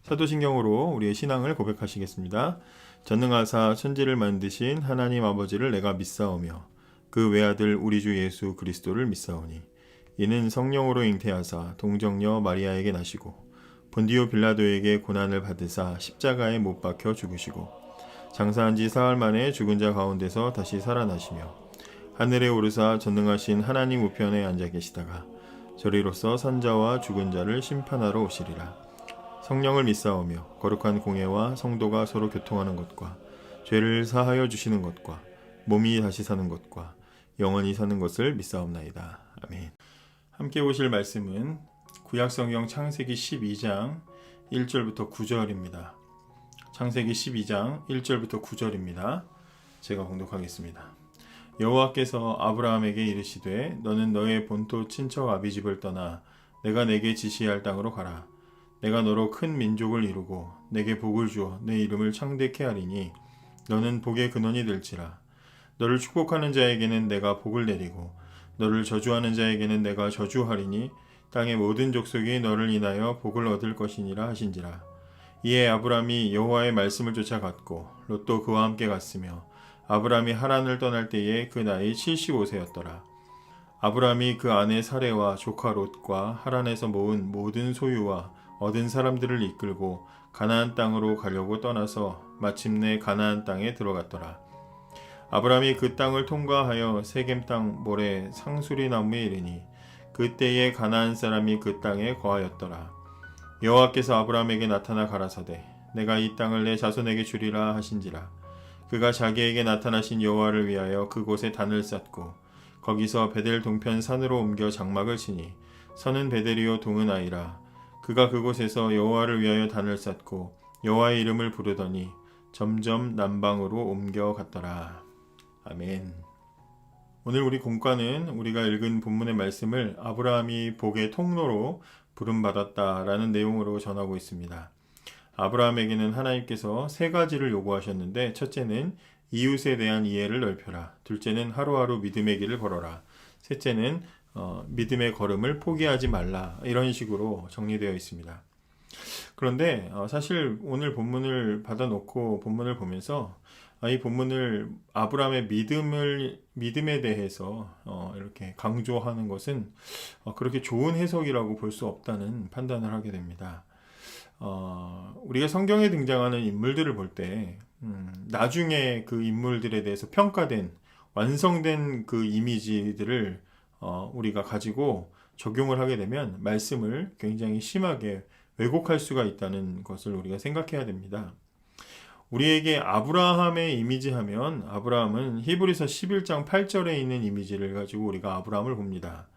사도신경으로 우리의 신앙을 고백하시겠습니다. 전능하사 천지를 만드신 하나님 아버지를 내가 믿사오며 그 외아들 우리 주 예수 그리스도를 믿사오니 이는 성령으로 잉태하사 동정녀 마리아에게 나시고 본디오 빌라도에게 고난을 받으사 십자가에 못 박혀 죽으시고 장사한 지 사흘 만에 죽은 자 가운데서 다시 살아나시며 하늘에 오르사 전능하신 하나님 우편에 앉아 계시다가 저리로서 산자와 죽은 자를 심판하러 오시리라. 성령을 믿사오며 거룩한 공예와 성도가 서로 교통하는 것과 죄를 사하여 주시는 것과 몸이 다시 사는 것과 영원히 사는 것을 믿사옵나이다. 아멘. 함께 보실 말씀은 구약성경 창세기 12장 1절부터 9절입니다. 창세기 12장 1절부터 9절입니다. 제가 봉독하겠습니다. 여호와께서 아브라함에게 이르시되 너는 너의 본토 친척 아비집을 떠나 내가 내게 지시할 땅으로 가라. 내가 너로 큰 민족을 이루고 내게 복을 주어 내 이름을 창대케 하리니 너는 복의 근원이 될지라. 너를 축복하는 자에게는 내가 복을 내리고 너를 저주하는 자에게는 내가 저주하리니 땅의 모든 족속이 너를 인하여 복을 얻을 것이니라 하신지라. 이에 아브람이 여호와의 말씀을 쫓아갔고 롯도 그와 함께 갔으며 아브람이 하란을 떠날 때에 그 나이 75세였더라. 아브람이 그 아내 사레와 조카 롯과 하란에서 모은 모든 소유와 얻은 사람들을 이끌고 가나안 땅으로 가려고 떠나서 마침내 가나안 땅에 들어갔더라. 아브람이 그 땅을 통과하여 세겜 땅 모래 상수리 나무에 이르니 그때에 가나안 사람이 그 땅에 거하였더라. 여호와께서 아브람에게 나타나 가라사대 내가 이 땅을 내 자손에게 주리라 하신지라. 그가 자기에게 나타나신 여호와를 위하여 그곳에 단을 쌓고 거기서 베델 동편 산으로 옮겨 장막을 치니 선은 베델이요 동은 아이라. 그가 그곳에서 여호와를 위하여 단을 쌓고 여호와의 이름을 부르더니 점점 남방으로 옮겨갔더라. 아멘. 오늘 우리 공과는 우리가 읽은 본문의 말씀을 아브라함이 복의 통로로 부름받았다라는 내용으로 전하고 있습니다. 아브라함에게는 하나님께서 세 가지를 요구하셨는데 첫째는 이웃에 대한 이해를 넓혀라. 둘째는 하루하루 믿음의 길을 걸어라. 셋째는 믿음의 걸음을 포기하지 말라. 이런 식으로 정리되어 있습니다. 그런데 사실 오늘 본문을 받아놓고 본문을 보면서 이 본문을 아브라함의 믿음에 대해서 이렇게 강조하는 것은 그렇게 좋은 해석이라고 볼 수 없다는 판단을 하게 됩니다. 우리가 성경에 등장하는 인물들을 볼 때 나중에 그 인물들에 대해서 평가된 완성된 그 이미지들을 우리가 가지고 적용을 하게 되면 말씀을 굉장히 심하게 왜곡할 수가 있다는 것을 우리가 생각해야 됩니다. 우리에게 아브라함의 이미지 하면 아브라함은 히브리서 11장 8절에 있는 이미지를 가지고 우리가 아브라함을 봅니다.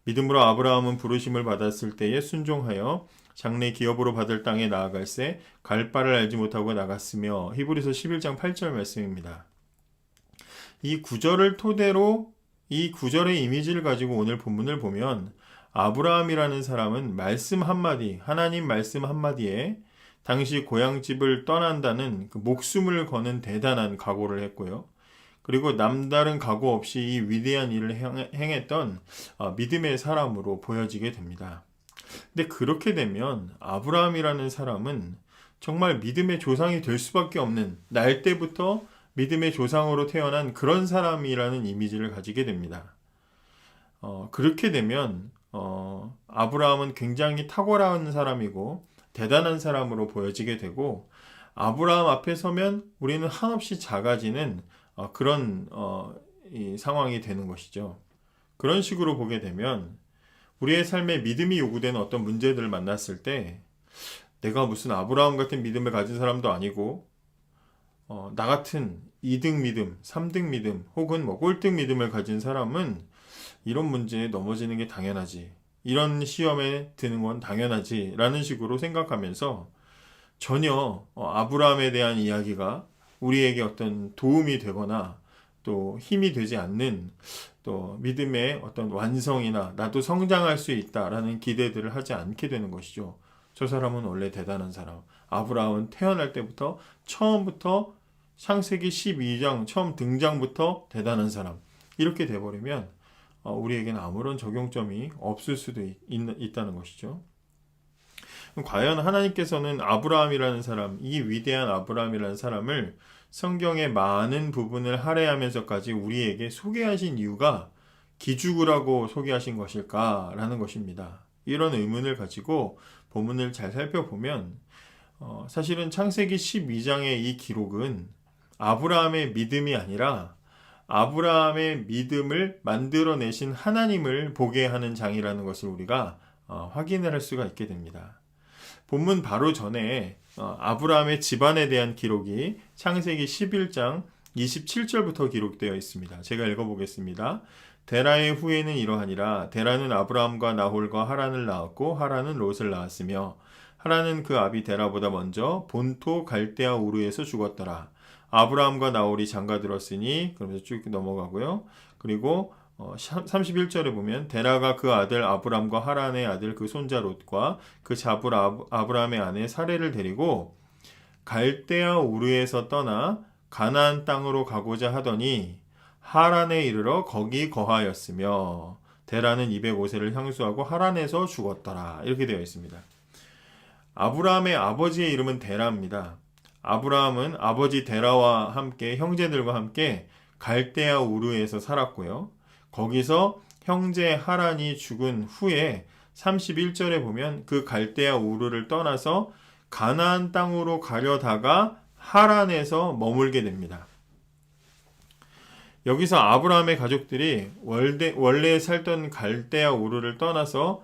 믿음으로 아브라함은 부르심을 받았을 때에 순종하여 장래 기업으로 받을 땅에 나아갈새 갈 바를 알지 못하고 나갔으며 히브리서 11장 8절 말씀입니다. 이 구절을 토대로 이 구절의 이미지를 가지고 오늘 본문을 보면 아브라함이라는 사람은 말씀 한마디, 하나님 말씀 한마디에 당시 고향집을 떠난다는 그 목숨을 거는 대단한 각오를 했고요. 그리고 남다른 각오 없이 이 위대한 일을 행했던 믿음의 사람으로 보여지게 됩니다. 근데 그렇게 되면 아브라함이라는 사람은 정말 믿음의 조상이 될 수밖에 없는 날 때부터 믿음의 조상으로 태어난 그런 사람이라는 이미지를 가지게 됩니다. 그렇게 되면 아브라함은 굉장히 탁월한 사람이고 대단한 사람으로 보여지게 되고 아브라함 앞에 서면 우리는 한없이 작아지는 그런 이 상황이 되는 것이죠. 그런 식으로 보게 되면 우리의 삶에 믿음이 요구되는 어떤 문제들을 만났을 때 내가 무슨 아브라함 같은 믿음을 가진 사람도 아니고 나 같은 2등 믿음, 3등 믿음 혹은 꼴등 믿음을 가진 사람은 이런 문제에 넘어지는 게 당연하지. 이런 시험에 드는 건 당연하지 라는 식으로 생각하면서 전혀 아브라함에 대한 이야기가 우리에게 어떤 도움이 되거나 또 힘이 되지 않는 또 믿음의 어떤 완성이나 나도 성장할 수 있다라는 기대들을 하지 않게 되는 것이죠. 저 사람은 원래 대단한 사람. 아브라함은 태어날 때부터 처음부터 창세기 12장 처음 등장부터 대단한 사람. 이렇게 돼버리면 우리에게는 아무런 적용점이 없을 수도 있다는 것이죠. 과연 하나님께서는 아브라함이라는 사람, 이 위대한 아브라함이라는 사람을 성경의 많은 부분을 할애하면서까지 우리에게 소개하신 이유가 기죽으라고 소개하신 것일까라는 것입니다. 이런 의문을 가지고 본문을 잘 살펴보면 사실은 창세기 12장의 이 기록은 아브라함의 믿음이 아니라 아브라함의 믿음을 만들어내신 하나님을 보게 하는 장이라는 것을 우리가 확인을 할 수가 있게 됩니다. 본문 바로 전에 아브라함의 집안에 대한 기록이 창세기 11장 27절부터 기록되어 있습니다. 제가 읽어보겠습니다. 데라의 후예는 이러하니라. 데라는 아브라함과 나홀과 하란을 낳았고 하란은 롯을 낳았으며 하란은 그 아비 데라보다 먼저 본토 갈대아 우르에서 죽었더라. 아브라함과 나홀이 장가들었으니 그러면서 쭉 넘어가고요. 그리고 31절에 보면 데라가 그 아들 아브람과 하란의 아들 그 손자 롯과 그 자불 아브람의 아내 사레를 데리고 갈대아 우르에서 떠나 가나안 땅으로 가고자 하더니 하란에 이르러 거기 거하였으며 데라는 205세를 향수하고 하란에서 죽었더라. 이렇게 되어 있습니다. 아브라함의 아버지의 이름은 데라입니다. 아브라함은 아버지 데라와 함께 형제들과 함께 갈대아 우르에서 살았고요. 거기서 형제 하란이 죽은 후에 31절에 보면 그 갈대아 우르를 떠나서 가나안 땅으로 가려다가 하란에서 머물게 됩니다. 여기서 아브라함의 가족들이 원래 살던 갈대아 우르를 떠나서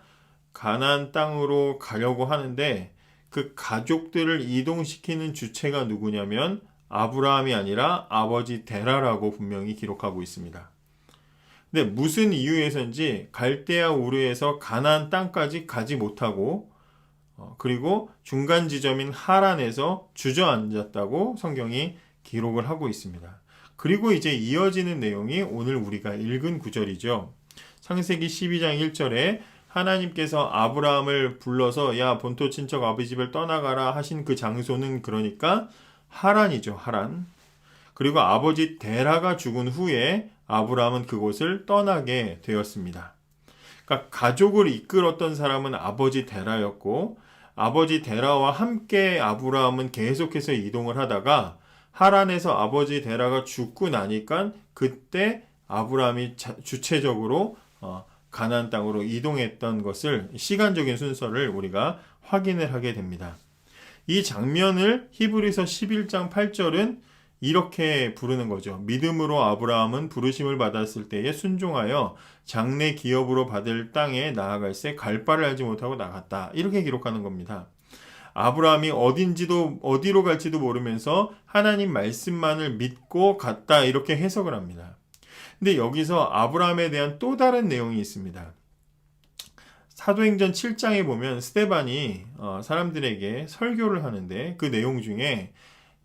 가나안 땅으로 가려고 하는데 그 가족들을 이동시키는 주체가 누구냐면 아브라함이 아니라 아버지 데라라고 분명히 기록하고 있습니다. 근데 무슨 이유에서인지 갈대아 우르에서 가나안 땅까지 가지 못하고 그리고 중간 지점인 하란에서 주저앉았다고 성경이 기록을 하고 있습니다. 그리고 이제 이어지는 내용이 오늘 우리가 읽은 구절이죠. 창세기 12장 1절에 하나님께서 아브라함을 불러서 야 본토 친척 아버지 집을 떠나가라 하신 그 장소는 그러니까 하란이죠. 하란. 그리고 아버지 데라가 죽은 후에 아브라함은 그곳을 떠나게 되었습니다. 그러니까 가족을 이끌었던 사람은 아버지 데라였고 아버지 데라와 함께 아브라함은 계속해서 이동을 하다가 하란에서 아버지 데라가 죽고 나니까 그때 아브라함이 주체적으로 가나안 땅으로 이동했던 것을 시간적인 순서를 우리가 확인을 하게 됩니다. 이 장면을 히브리서 11장 8절은 이렇게 부르는 거죠. 믿음으로 아브라함은 부르심을 받았을 때에 순종하여 장래 기업으로 받을 땅에 나아갈새 갈 바를 알지 못하고 나갔다. 이렇게 기록하는 겁니다. 아브라함이 어디로 갈지도 모르면서 하나님 말씀만을 믿고 갔다. 이렇게 해석을 합니다. 근데 여기서 아브라함에 대한 또 다른 내용이 있습니다. 사도행전 7장에 보면 스데반이 사람들에게 설교를 하는데 그 내용 중에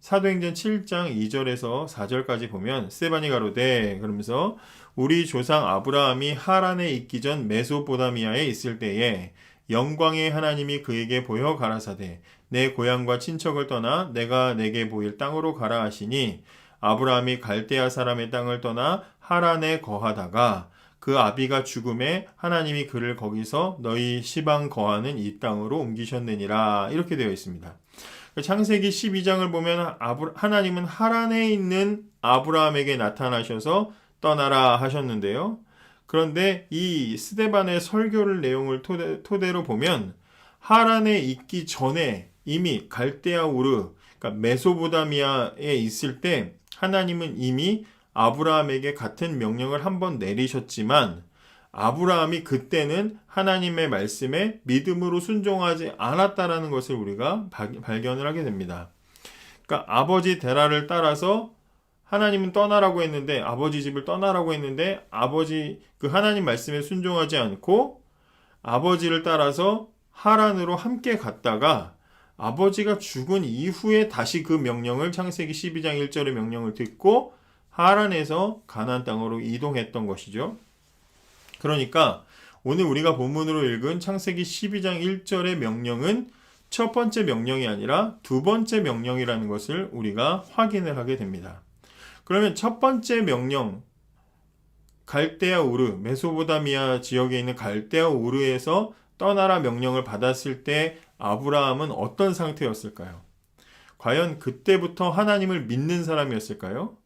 사도행전 7장 2절에서 4절까지 보면 스데반이 가로되 그러면서 우리 조상 아브라함이 하란에 있기 전 메소포다미아에 있을 때에 영광의 하나님이 그에게 보여 가라사대 내 고향과 친척을 떠나 내가 내게 보일 땅으로 가라 하시니 아브라함이 갈대아 사람의 땅을 떠나 하란에 거하다가 그 아비가 죽음에 하나님이 그를 거기서 너희 시방 거하는 이 땅으로 옮기셨느니라. 이렇게 되어 있습니다. 창세기 12장을 보면 하나님은 하란에 있는 아브라함에게 나타나셔서 떠나라 하셨는데요. 그런데 이 스데반의 설교를 내용을 토대로 보면 하란에 있기 전에 이미 갈대아 우르, 그러니까 메소포다미아에 있을 때 하나님은 이미 아브라함에게 같은 명령을 한번 내리셨지만 아브라함이 그때는 하나님의 말씀에 믿음으로 순종하지 않았다라는 것을 우리가 발견을 하게 됩니다. 그러니까 아버지 데라를 따라서 하나님은 떠나라고 했는데 아버지 집을 떠나라고 했는데 아버지 그 하나님 말씀에 순종하지 않고 아버지를 따라서 하란으로 함께 갔다가 아버지가 죽은 이후에 다시 그 명령을 창세기 12장 1절의 명령을 듣고 하란에서 가나안 땅으로 이동했던 것이죠. 그러니까 오늘 우리가 본문으로 읽은 창세기 12장 1절의 명령은 첫 번째 명령이 아니라 두 번째 명령이라는 것을 우리가 확인을 하게 됩니다. 그러면 첫 번째 명령, 갈대아 우르, 메소포다미아 지역에 있는 갈대아 우르에서 떠나라 명령을 받았을 때 아브라함은 어떤 상태였을까요? 과연 그때부터 하나님을 믿는 사람이었을까요?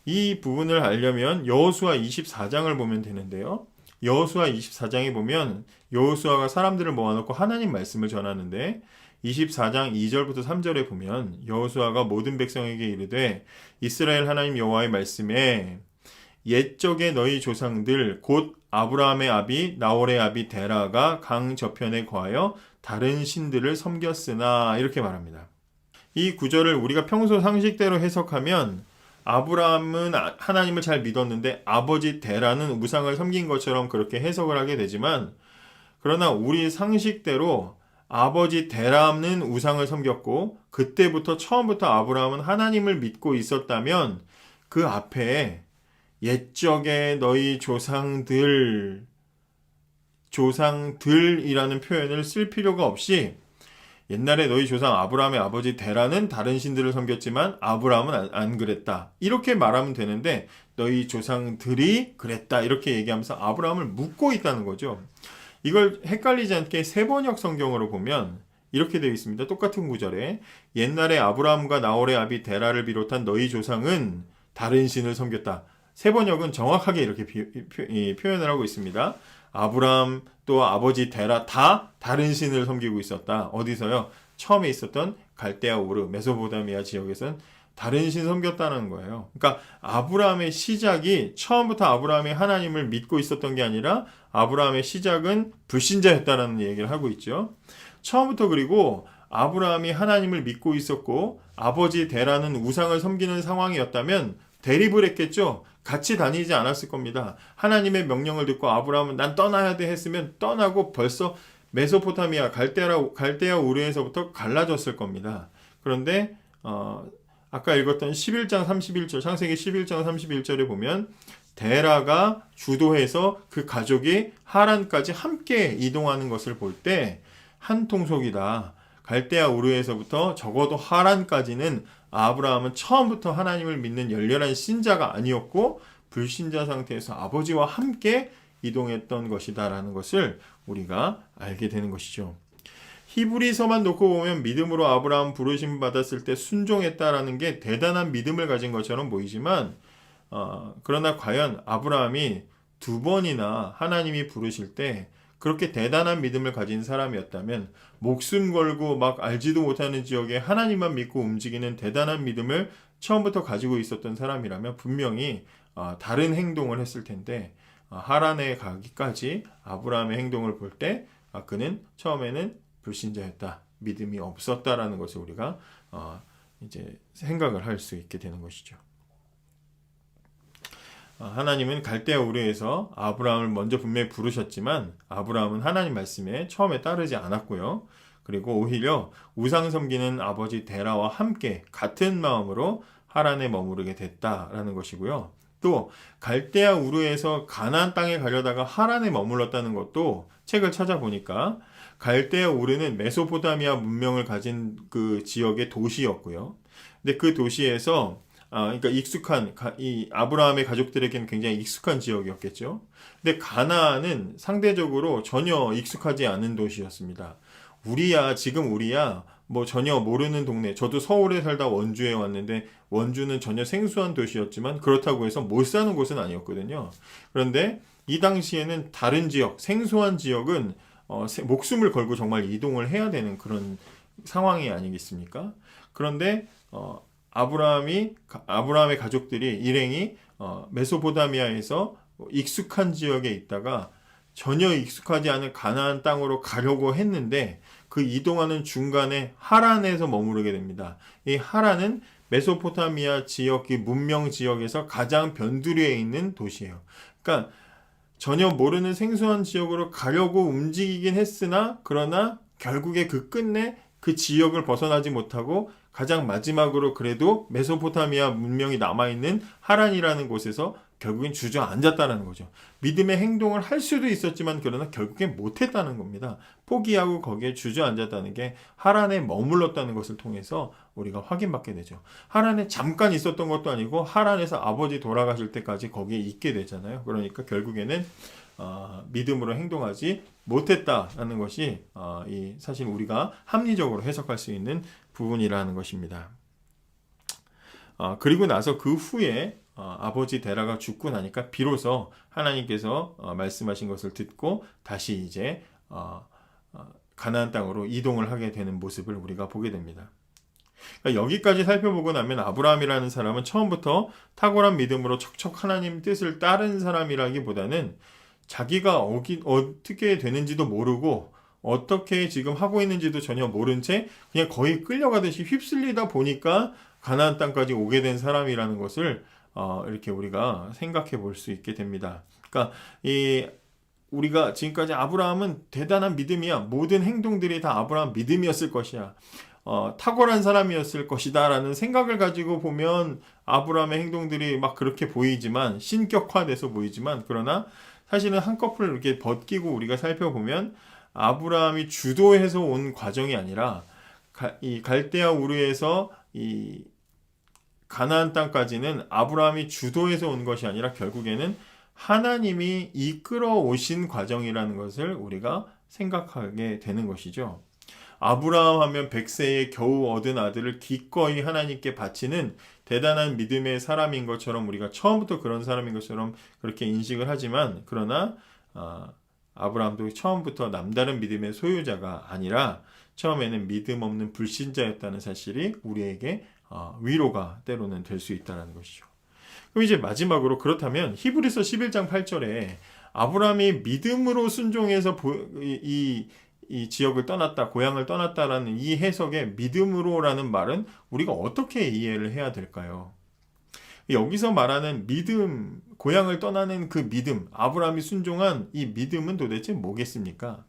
이 부분을 알려면 여호수아 24장을 보면 되는데요. 여호수아 24장에 보면 여호수아가 사람들을 모아놓고 하나님 말씀을 전하는데 24장 2절부터 3절에 보면 여호수아가 모든 백성에게 이르되 이스라엘 하나님 여호와의 말씀에 옛적에 너희 조상들 곧 아브라함의 아비 나홀의 아비 데라가 강 저편에 거하여 다른 신들을 섬겼으나 이렇게 말합니다. 이 구절을 우리가 평소 상식대로 해석하면 아브라함은 하나님을 잘 믿었는데 아버지 데라는 우상을 섬긴 것처럼 그렇게 해석을 하게 되지만, 그러나 우리 상식대로 아버지 데라는 우상을 섬겼고 그때부터 처음부터 아브라함은 하나님을 믿고 있었다면 그 앞에 옛적에 너희 조상들이라는 표현을 쓸 필요가 없이 옛날에 너희 조상 아브라함의 아버지 데라는 다른 신들을 섬겼지만 아브라함은 안 그랬다, 이렇게 말하면 되는데 너희 조상들이 그랬다 이렇게 얘기하면서 아브라함을 묻고 있다는 거죠. 이걸 헷갈리지 않게 세번역 성경으로 보면 이렇게 되어 있습니다. 똑같은 구절에 옛날에 아브라함과 나홀의 아비 데라를 비롯한 너희 조상은 다른 신을 섬겼다. 세번역은 정확하게 이렇게 표현을 하고 있습니다. 아브라함 또 아버지 데라 다 다른 신을 섬기고 있었다. 어디서요? 처음에 있었던 갈대아 우르 메소포타미아 지역에서는 다른 신 섬겼다는 거예요. 그러니까 아브라함의 시작이 처음부터 아브라함이 하나님을 믿고 있었던 게 아니라 아브라함의 시작은 불신자였다라는 얘기를 하고 있죠. 처음부터 그리고 아브라함이 하나님을 믿고 있었고 아버지 데라는 우상을 섬기는 상황이었다면 대립을 했겠죠. 같이 다니지 않았을 겁니다. 하나님의 명령을 듣고 아브라함은 난 떠나야 돼 했으면 떠나고 벌써 메소포타미아 갈대아 우르에서부터 갈라졌을 겁니다. 그런데 아까 읽었던 11장 31절 창세기 11장 31절에 보면 데라가 주도해서 그 가족이 하란까지 함께 이동하는 것을 볼 때 한 통속이다. 갈대아 우르에서부터 적어도 하란까지는 아브라함은 처음부터 하나님을 믿는 열렬한 신자가 아니었고 불신자 상태에서 아버지와 함께 이동했던 것이다라는 것을 우리가 알게 되는 것이죠. 히브리서만 놓고 보면 믿음으로 아브라함 부르심 받았을 때 순종했다라는 게 대단한 믿음을 가진 것처럼 보이지만 그러나 과연 아브라함이 두 번이나 하나님이 부르실 때 그렇게 대단한 믿음을 가진 사람이었다면 목숨 걸고 막 알지도 못하는 지역에 하나님만 믿고 움직이는 대단한 믿음을 처음부터 가지고 있었던 사람이라면 분명히 다른 행동을 했을 텐데 하란에 가기까지 아브라함의 행동을 볼 때 그는 처음에는 불신자였다, 믿음이 없었다라는 것을 우리가 이제 생각을 할 수 있게 되는 것이죠. 하나님은 갈대아 우르에서 아브라함을 먼저 분명히 부르셨지만 아브라함은 하나님 말씀에 처음에 따르지 않았고요. 그리고 오히려 우상 섬기는 아버지 데라와 함께 같은 마음으로 하란에 머무르게 됐다라는 것이고요. 또 갈대아 우르에서 가나안 땅에 가려다가 하란에 머물렀다는 것도 책을 찾아보니까 갈대아 우르는 메소포타미아 문명을 가진 그 지역의 도시였고요. 근데 그 도시에서 그러니까 이 아브라함의 가족들에게는 굉장히 익숙한 지역이었겠죠. 근데 가나안은 상대적으로 전혀 익숙하지 않은 도시였습니다. 지금 우리야 뭐 전혀 모르는 동네. 저도 서울에 살다 원주에 왔는데 원주는 전혀 생소한 도시였지만 그렇다고 해서 못 사는 곳은 아니었거든요. 그런데 이 당시에는 다른 지역, 생소한 지역은 목숨을 걸고 정말 이동을 해야 되는 그런 상황이 아니겠습니까? 그런데 아브라함의 가족들이 일행이 메소포타미아에서 익숙한 지역에 있다가 전혀 익숙하지 않은 가나안 땅으로 가려고 했는데 그 이동하는 중간에 하란에서 머무르게 됩니다. 이 하란은 메소포타미아 지역, 이 문명 지역에서 가장 변두리에 있는 도시예요. 그러니까 전혀 모르는 생소한 지역으로 가려고 움직이긴 했으나 그러나 결국에 그 끝내 그 지역을 벗어나지 못하고 가장 마지막으로 그래도 메소포타미아 문명이 남아있는 하란이라는 곳에서 결국엔 주저앉았다는 거죠. 믿음의 행동을 할 수도 있었지만 그러나 결국엔 못했다는 겁니다. 포기하고 거기에 주저앉았다는 게 하란에 머물렀다는 것을 통해서 우리가 확인받게 되죠. 하란에 잠깐 있었던 것도 아니고 하란에서 아버지 돌아가실 때까지 거기에 있게 되잖아요. 그러니까 결국에는 믿음으로 행동하지 못했다라는 것이 사실 우리가 합리적으로 해석할 수 있는 부분이라는 것입니다. 그리고 나서 그 후에 아버지 데라가 죽고 나니까 비로소 하나님께서 말씀하신 것을 듣고 다시 이제 가나안 땅으로 이동을 하게 되는 모습을 우리가 보게 됩니다. 그러니까 여기까지 살펴보고 나면 아브라함이라는 사람은 처음부터 탁월한 믿음으로 척척 하나님 뜻을 따른 사람이라기보다는 자기가 어떻게 되는지도 모르고 어떻게 지금 하고 있는지도 전혀 모른 채 그냥 거의 끌려가듯이 휩쓸리다 보니까 가나안 땅까지 오게 된 사람이라는 것을 이렇게 우리가 생각해 볼 수 있게 됩니다. 그러니까 우리가 지금까지 아브라함은 대단한 믿음이야. 모든 행동들이 다 아브라함 믿음이었을 것이야. 탁월한 사람이었을 것이다 라는 생각을 가지고 보면 아브라함의 행동들이 막 그렇게 보이지만 신격화돼서 보이지만 그러나 사실은 한꺼풀 이렇게 벗기고 우리가 살펴보면 아브라함이 주도해서 온 과정이 아니라 이 갈대아 우르에서 이 가나안 땅까지는 아브라함이 주도해서 온 것이 아니라 결국에는 하나님이 이끌어 오신 과정이라는 것을 우리가 생각하게 되는 것이죠. 아브라함 하면 100세에 겨우 얻은 아들을 기꺼이 하나님께 바치는 대단한 믿음의 사람인 것처럼 우리가 처음부터 그런 사람인 것처럼 그렇게 인식을 하지만 그러나 아브라함도 처음부터 남다른 믿음의 소유자가 아니라 처음에는 믿음 없는 불신자였다는 사실이 우리에게 위로가 때로는 될 수 있다는 것이죠. 그럼 이제 마지막으로 그렇다면 히브리서 11장 8절에 아브라함이 믿음으로 순종해서 이 지역을 떠났다, 고향을 떠났다라는 이 해석의 믿음으로라는 말은 우리가 어떻게 이해를 해야 될까요? 여기서 말하는 믿음, 고향을 떠나는 그 믿음, 아브라함이 순종한 이 믿음은 도대체 뭐겠습니까?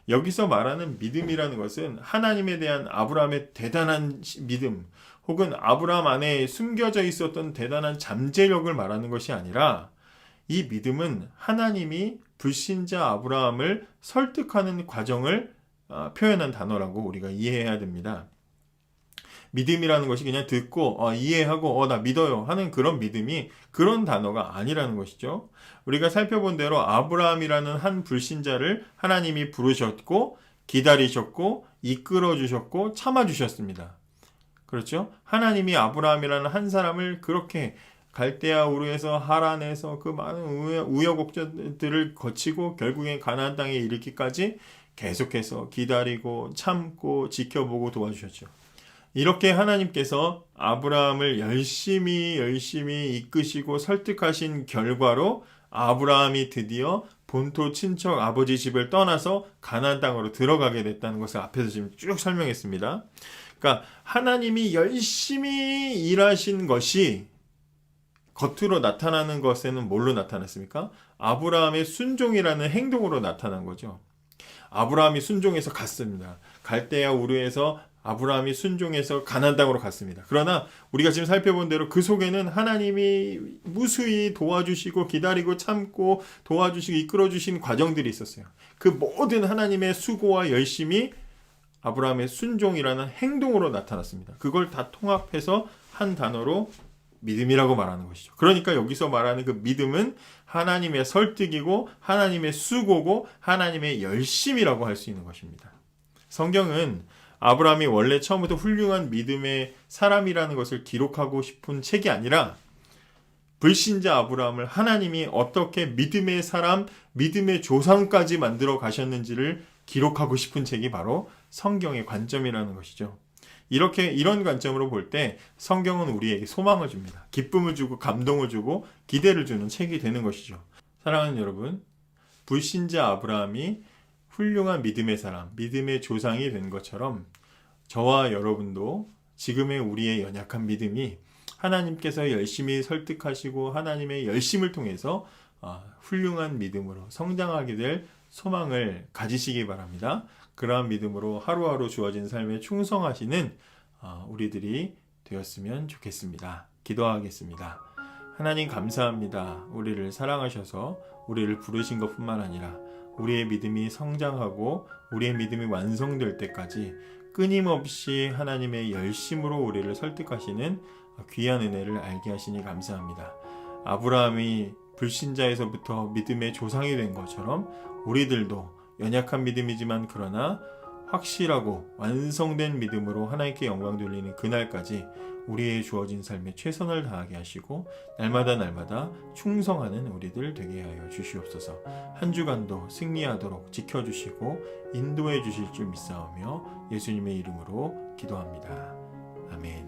여기서 말하는 믿음이라는 것은 하나님에 대한 아브라함의 대단한 믿음, 혹은 아브라함 안에 숨겨져 있었던 대단한 잠재력을 말하는 것이 아니라 이 믿음은 하나님이 불신자 아브라함을 설득하는 과정을 표현한 단어라고 우리가 이해해야 됩니다. 믿음이라는 것이 그냥 듣고 이해하고 나 믿어요 하는 그런 믿음이 그런 단어가 아니라는 것이죠. 우리가 살펴본 대로 아브라함이라는 한 불신자를 하나님이 부르셨고 기다리셨고 이끌어 주셨고 참아 주셨습니다. 그렇죠? 하나님이 아브라함이라는 한 사람을 그렇게 갈대아 우르에서 하란에서 그 많은 우여곡절들을 거치고 결국엔 가나안 땅에 이르기까지 계속해서 기다리고 참고 지켜보고 도와주셨죠. 이렇게 하나님께서 아브라함을 열심히 이끄시고 설득하신 결과로 아브라함이 드디어 본토 친척 아버지 집을 떠나서 가나안 땅으로 들어가게 됐다는 것을 앞에서 지금 쭉 설명했습니다. 그러니까 하나님이 열심히 일하신 것이 겉으로 나타나는 것에는 뭘로 나타났습니까? 아브라함의 순종이라는 행동으로 나타난 거죠. 아브라함이 순종해서 갔습니다. 갈대아 우르에서 아브라함이 순종해서 가나안 땅으로 갔습니다. 그러나 우리가 지금 살펴본 대로 그 속에는 하나님이 무수히 도와주시고 기다리고 참고 도와주시고 이끌어주신 과정들이 있었어요. 그 모든 하나님의 수고와 열심이 아브라함의 순종이라는 행동으로 나타났습니다. 그걸 다 통합해서 한 단어로 믿음이라고 말하는 것이죠. 그러니까 여기서 말하는 그 믿음은 하나님의 설득이고 하나님의 수고고 하나님의 열심이라고 할 수 있는 것입니다. 성경은 아브라함이 원래 처음부터 훌륭한 믿음의 사람이라는 것을 기록하고 싶은 책이 아니라 불신자 아브라함을 하나님이 어떻게 믿음의 사람, 믿음의 조상까지 만들어 가셨는지를 기록하고 싶은 책이 바로 성경의 관점이라는 것이죠. 이런 관점으로 볼 때 성경은 우리에게 소망을 줍니다. 기쁨을 주고 감동을 주고 기대를 주는 책이 되는 것이죠. 사랑하는 여러분, 불신자 아브라함이 훌륭한 믿음의 사람, 믿음의 조상이 된 것처럼 저와 여러분도 지금의 우리의 연약한 믿음이 하나님께서 열심히 설득하시고 하나님의 열심을 통해서 훌륭한 믿음으로 성장하게 될 소망을 가지시기 바랍니다. 그러한 믿음으로 하루하루 주어진 삶에 충성하시는 우리들이 되었으면 좋겠습니다. 기도하겠습니다. 하나님 감사합니다. 우리를 사랑하셔서 우리를 부르신 것뿐만 아니라 우리의 믿음이 성장하고 우리의 믿음이 완성될 때까지 끊임없이 하나님의 열심으로 우리를 설득하시는 귀한 은혜를 알게 하시니 감사합니다. 아브라함이 불신자에서부터 믿음의 조상이 된 것처럼 우리들도 연약한 믿음이지만 그러나 확실하고 완성된 믿음으로 하나님께 영광 돌리는 그날까지 우리의 주어진 삶에 최선을 다하게 하시고 날마다 충성하는 우리들 되게 하여 주시옵소서. 한 주간도 승리하도록 지켜주시고 인도해 주실 줄 믿사오며 예수님의 이름으로 기도합니다. 아멘.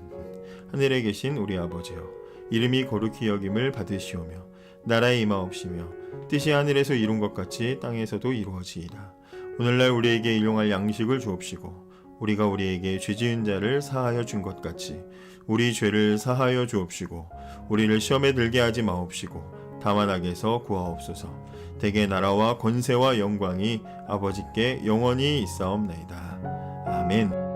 하늘에 계신 우리 아버지여, 이름이 거룩히 여김을 받으시오며 나라의 임하옵시며 뜻이 하늘에서 이룬 것 같이 땅에서도 이루어지이다. 오늘날 우리에게 일용할 양식을 주옵시고 우리가 우리에게 죄 지은 자를 사하여 준 것 같이 우리 죄를 사하여 주옵시고 우리를 시험에 들게 하지 마옵시고 다만 악에서 구하옵소서. 대개 나라와 권세와 영광이 아버지께 영원히 있사옵나이다. 아멘.